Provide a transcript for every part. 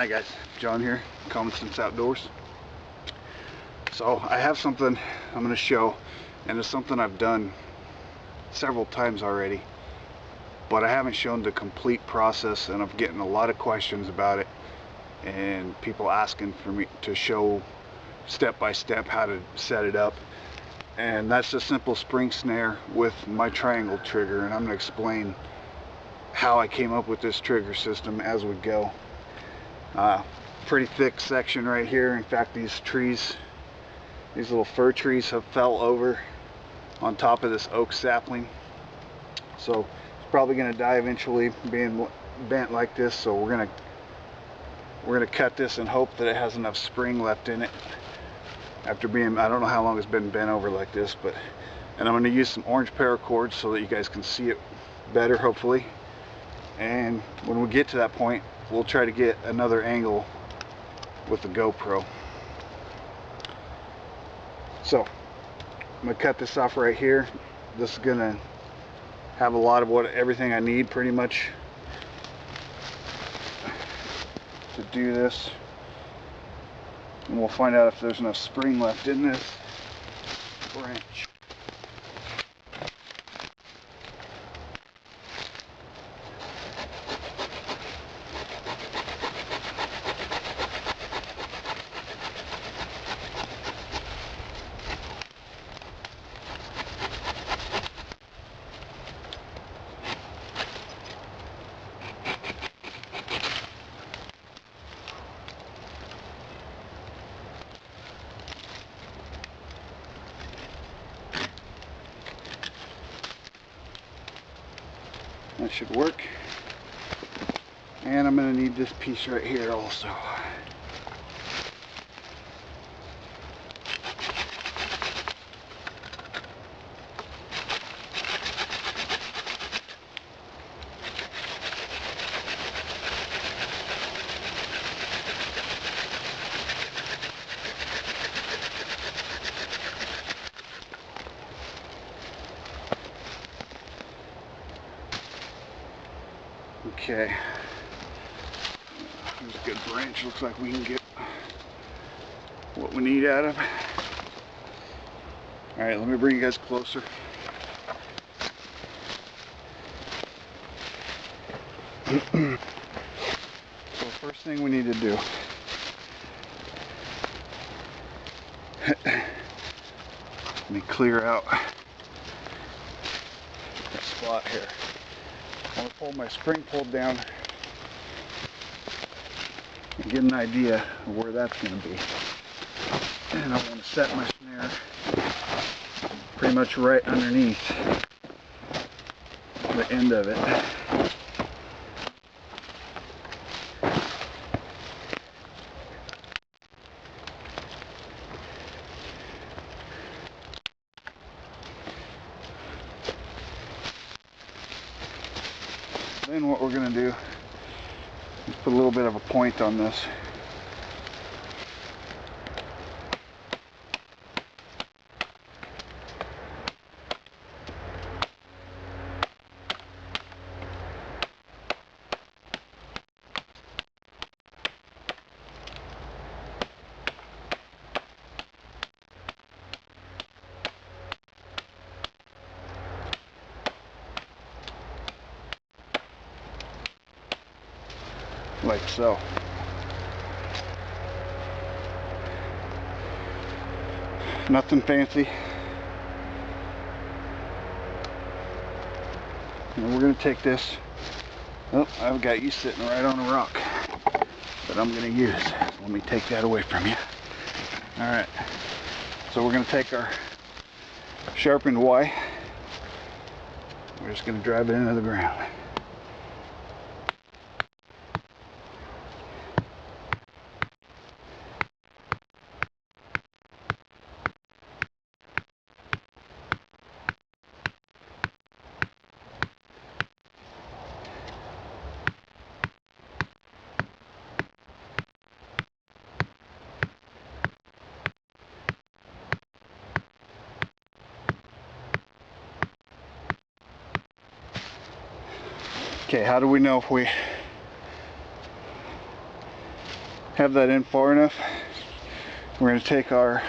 Hi guys, John here, Common Sense Outdoors. So I have something I'm going to show, and it's something I've done several times already, but I haven't shown the complete process, and I'm getting a lot of questions about it and people asking for me to show step by step how to set it up. And that's a simple spring snare with my triangle trigger, and I'm going to explain how I came up with this trigger system as we go. Pretty thick section right here. In fact, these little fir trees have fell over on top of this oak sapling, so it's probably going to die eventually, being bent like this. So we're gonna cut this and hope that it has enough spring left in it after being, I don't know how long it's been bent over like this, and I'm going to use some orange paracord so that you guys can see it better, hopefully. And when we get to that point, we'll try to get another angle with the GoPro. So I'm going to cut this off right here. This is going to have a lot of everything I need pretty much to do this. And we'll find out if there's enough spring left in this branch. That should work. And I'm going to need this piece right here also. Okay, there's a good branch. Looks like we can get what we need out of it. Alright, let me bring you guys closer. So first thing we need to do, let me clear out that spot here. I want to pull my spring pulled down and get an idea of where that's going to be. And I want to set my snare pretty much right underneath the end of it. Then what we're going to do is put a little bit of a point on this. Like so. Nothing fancy. And we're going to take this. Oh, I've got you sitting right on a rock that I'm going to use. So let me take that away from you. Alright. So we're going to take our sharpened Y. We're just going to drive it into the ground. Okay, how do we know if we have that in far enough, we're going to take our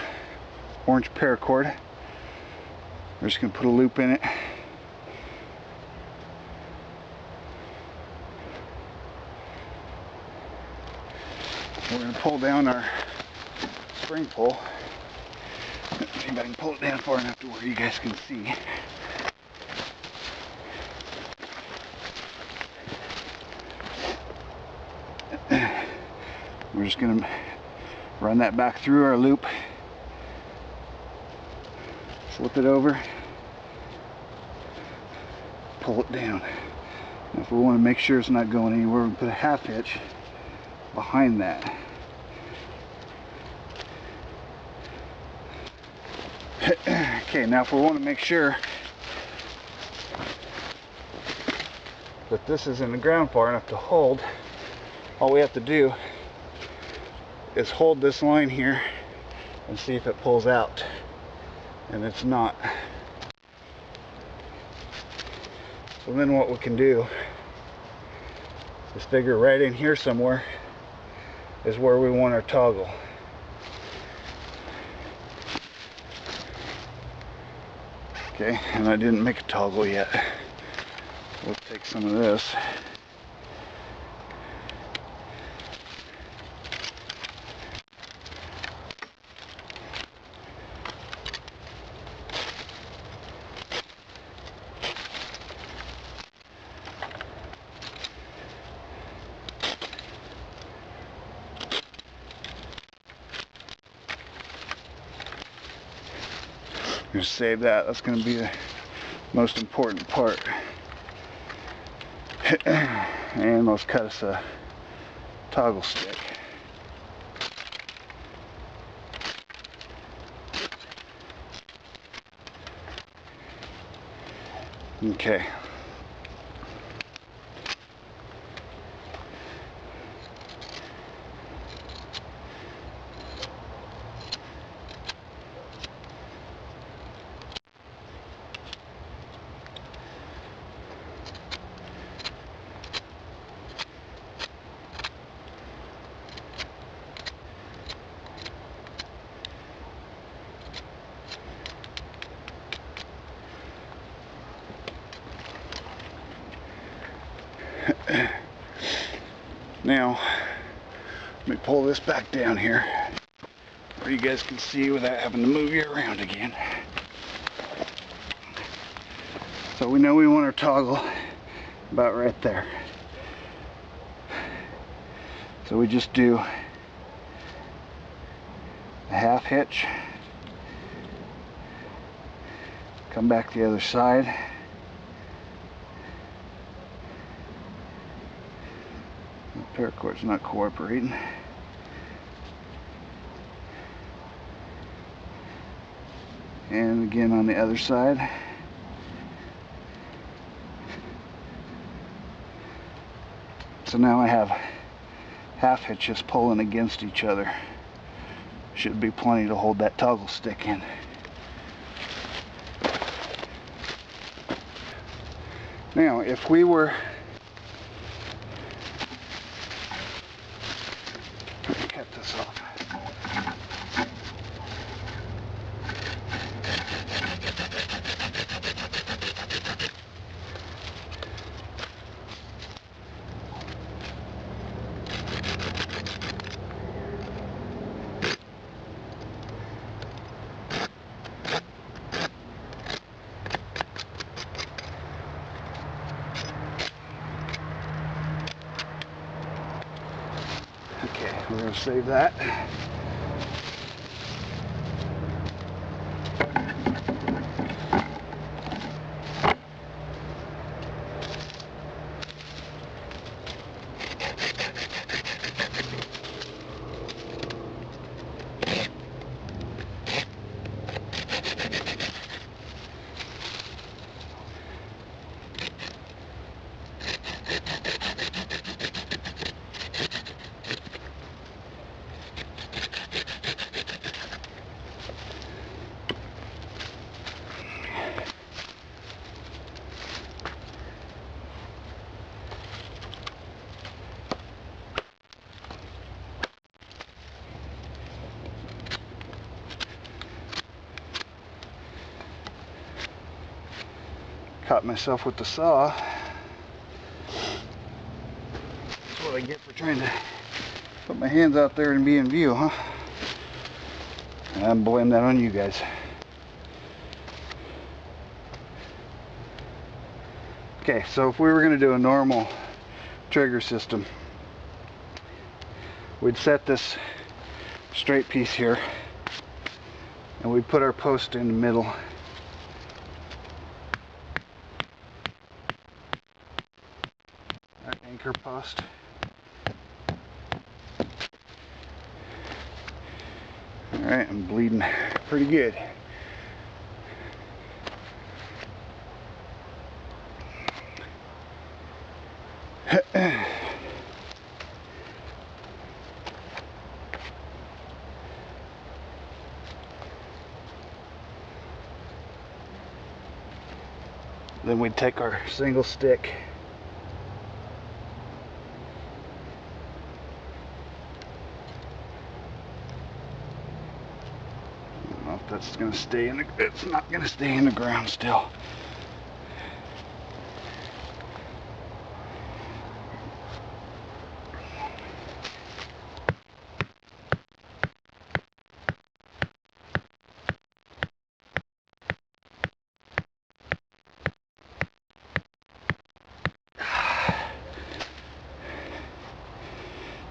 orange paracord. We're just going to put a loop in it. We're going to pull down our spring pull. Let's see if I can pull it down far enough to where you guys can see. We're just going to run that back through our loop, flip it over, pull it down. Now if we want to make sure it's not going anywhere, we can put a half hitch behind that. Okay, now if we want to make sure that this is in the ground far enough to hold, all we have to do is hold this line here and see if it pulls out, and it's not. So then what we can do is figure right in here somewhere is where we want our toggle. Okay, and I didn't make a toggle yet. We'll take some of this. Just save that. That's going to be the most important part. And let's cut us a toggle stick. Okay. Now, let me pull this back down here where you guys can see without having to move you around again. So we know we want our toggle about right there. So we just do a half hitch, come back the other side. Paracord's not cooperating. And again on the other side. So now I have half hitches pulling against each other. Should be plenty to hold that toggle stick in. Now if we were cut this off. Okay, we're going to save that. Caught myself with the saw. That's what I get for trying to put my hands out there and be in view, huh? I blame that on you guys. Okay, so if we were going to do a normal trigger system, we'd set this straight piece here and we'd put our post in the middle. Our anchor post. Alright, I'm bleeding pretty good. Then we'd take our single stick I don't know if that's going to stay in the, it's not going to stay in the ground still.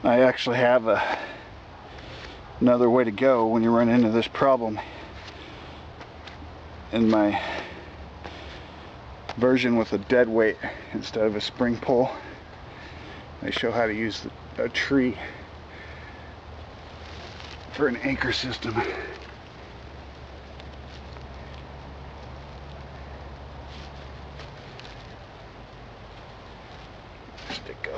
I actually have another way to go when you run into this problem. In my version with a dead weight instead of a spring pull, I show how to use a tree for an anchor system. Stick go.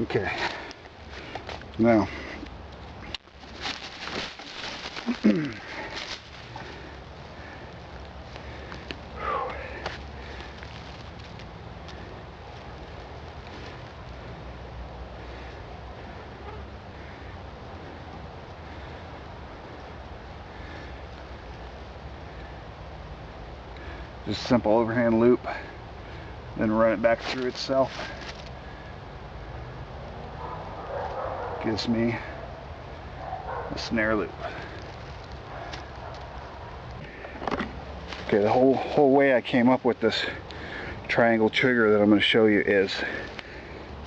Okay, now just simple overhand loop, then run it back through itself. Gives me a snare loop. Okay, the whole way I came up with this triangle trigger that I'm going to show you is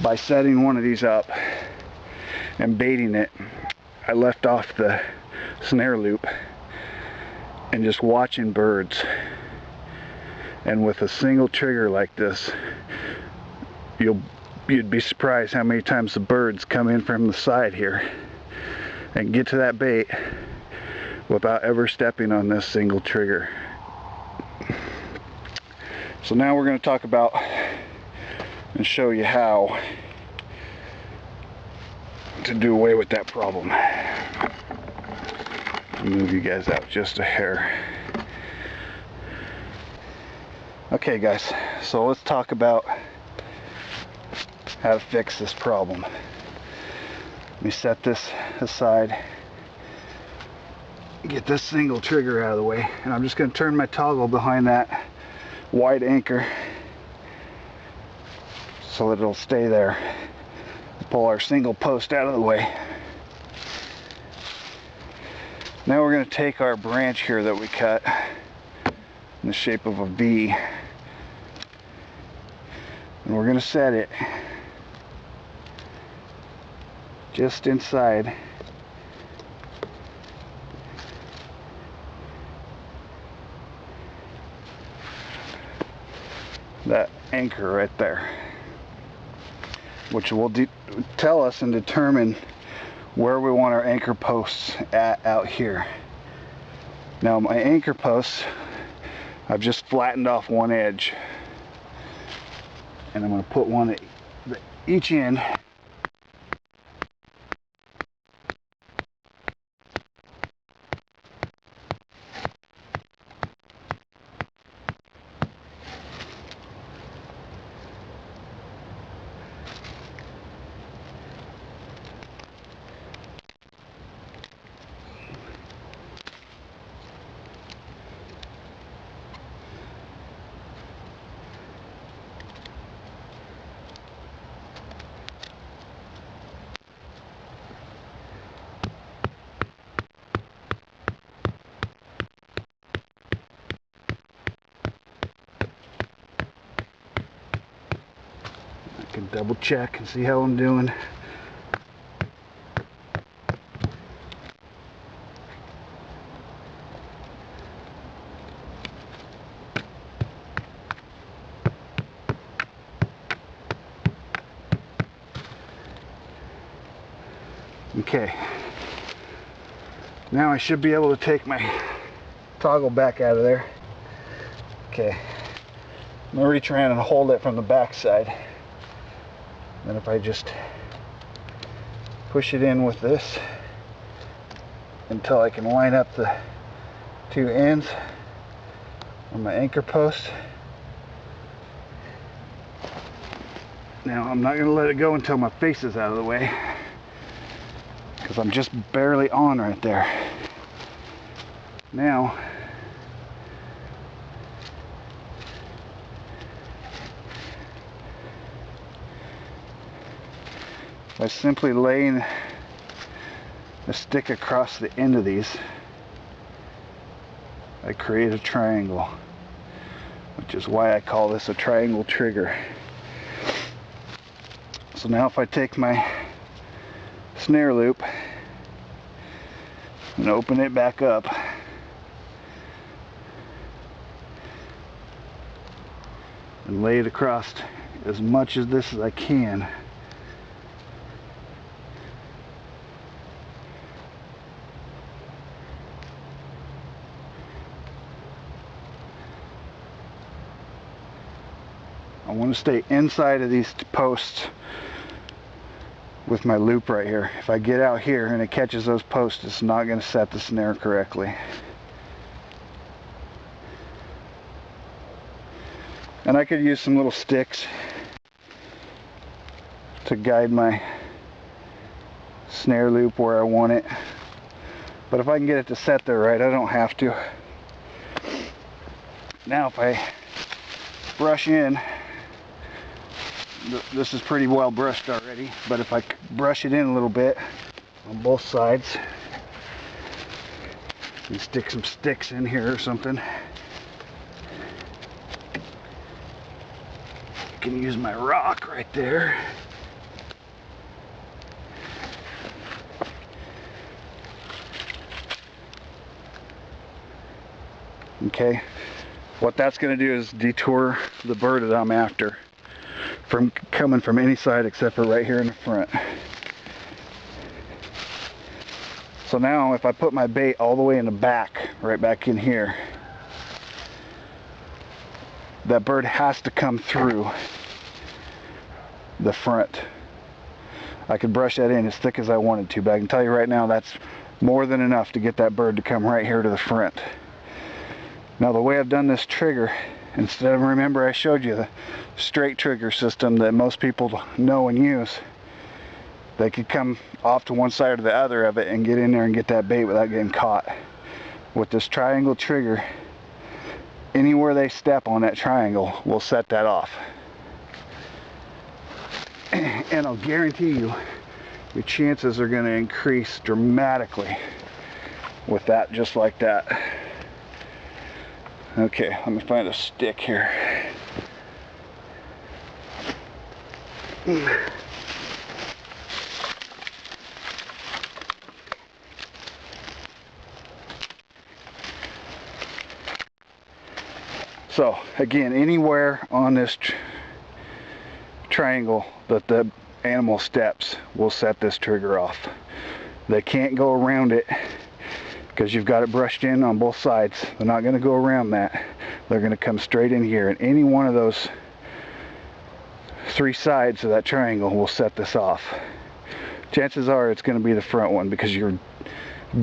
by setting one of these up and baiting it. I left off the snare loop and just watching birds. And with a single trigger like this, you'd be surprised how many times the birds come in from the side here and get to that bait without ever stepping on this single trigger. So now we're going to talk about and show you how to do away with that problem. Move you guys out just a hair. Okay guys, so let's talk about how to fix this problem. Let me set this aside, get this single trigger out of the way, and I'm just going to turn my toggle behind that wide anchor so that it'll stay there. Pull our single post out of the way. Now we're going to take our branch here that we cut in the shape of a V, and we're going to set it just inside that anchor right there, which will tell us and determine where we want our anchor posts at out here. Now my anchor posts, I've just flattened off one edge, and I'm going to put one at each end. Double check and see how I'm doing. Okay, now I should be able to take my toggle back out of there. Okay, I'm going to reach around and hold it from the back side. Then if I just push it in with this until I can line up the two ends on my anchor post. Now I'm not going to let it go until my face is out of the way, because I'm just barely on right there. Now by simply laying a stick across the end of these, I create a triangle, which is why I call this a triangle trigger. So now if I take my snare loop and open it back up, and lay it across as much of this as I can, I want to stay inside of these posts with my loop right here. If I get out here and it catches those posts, it's not going to set the snare correctly. And I could use some little sticks to guide my snare loop where I want it. But if I can get it to set there right, I don't have to. Now if I brush in, this is pretty well brushed already, but if I brush it in a little bit on both sides and stick some sticks in here or something, I can use my rock right there. Okay, what that's going to do is detour the bird that I'm after from coming from any side except for right here in the front. So now if I put my bait all the way in the back, right back in here, that bird has to come through the front. I could brush that in as thick as I wanted to, but I can tell you right now that's more than enough to get that bird to come right here to the front. Now the way I've done this trigger, instead of, remember I showed you the straight trigger system that most people know and use, they could come off to one side or the other of it and get in there and get that bait without getting caught. With this triangle trigger, anywhere they step on that triangle will set that off. And I'll guarantee you, your chances are going to increase dramatically with that, just like that. Okay, let me find a stick here. So again, anywhere on this triangle that the animal steps will set this trigger off. They can't go around it because you've got it brushed in on both sides. They're not going to go around that. They're going to come straight in here, and any one of those three sides of that triangle will set this off. Chances are it's going to be the front one, because you're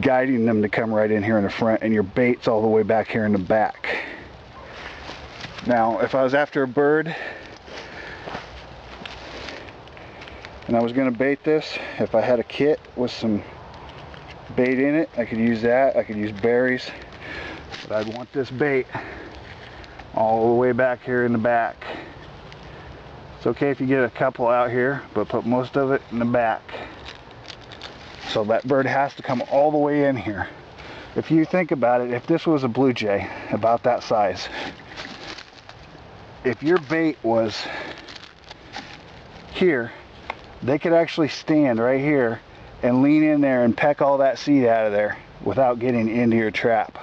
guiding them to come right in here in the front, and your bait's all the way back here in the back. Now if I was after a bird and I was going to bait this, if I had a kit with some bait in it, I could use that. I could use berries, but I'd want this bait all the way back here in the back. It's okay if you get a couple out here, but put most of it in the back. So that bird has to come all the way in here. If you think about it, if this was a blue jay about that size, if your bait was here, they could actually stand right here and lean in there and peck all that seed out of there without getting into your trap.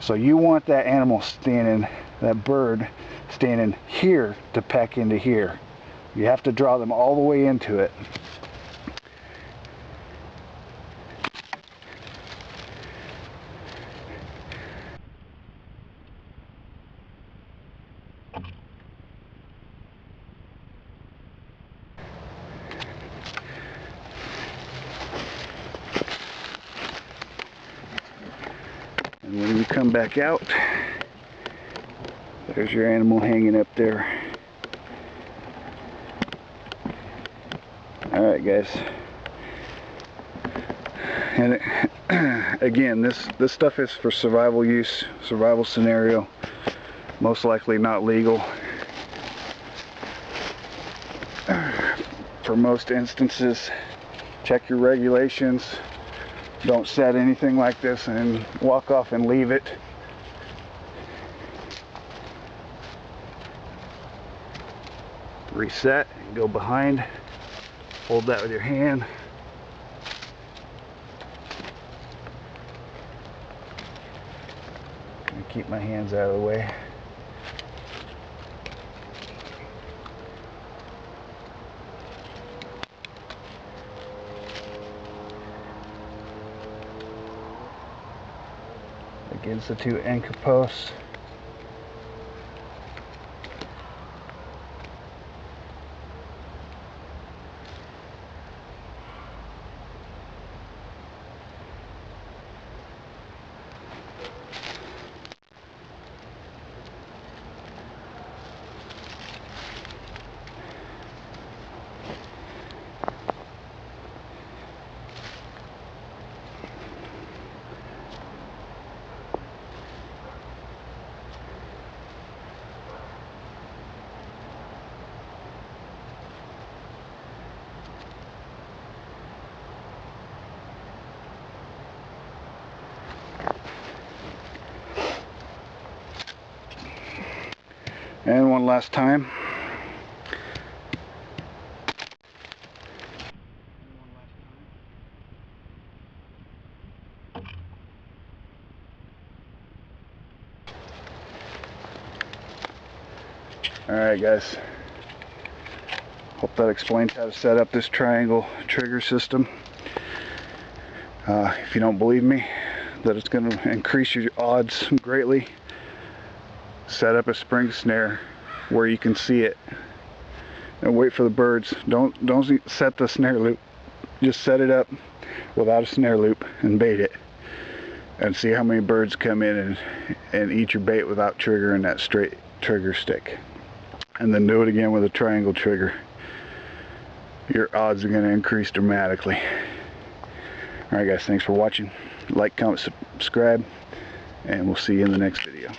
So you want that animal standing, that bird standing here to peck into here. You have to draw them all the way into it. And when you come back out, there's your animal hanging up there. Alright guys, and again, this stuff is for survival use, survival scenario, most likely not legal for most instances. Check your regulations. Don't set anything like this and walk off and leave it. Reset and go behind. Hold that with your hand. And keep my hands out of the way. Against the two anchor posts. And one last time. Alright guys, hope that explains how to set up this triangle trigger system. If you don't believe me that it's going to increase your odds greatly, set up a spring snare where you can see it and wait for the birds. Don't set the snare loop, just set it up without a snare loop and bait it and see how many birds come in and eat your bait without triggering that straight trigger stick. And then do it again with a triangle trigger. Your odds are going to increase dramatically. Alright guys, thanks for watching. Like, comment, subscribe, and we'll see you in the next video.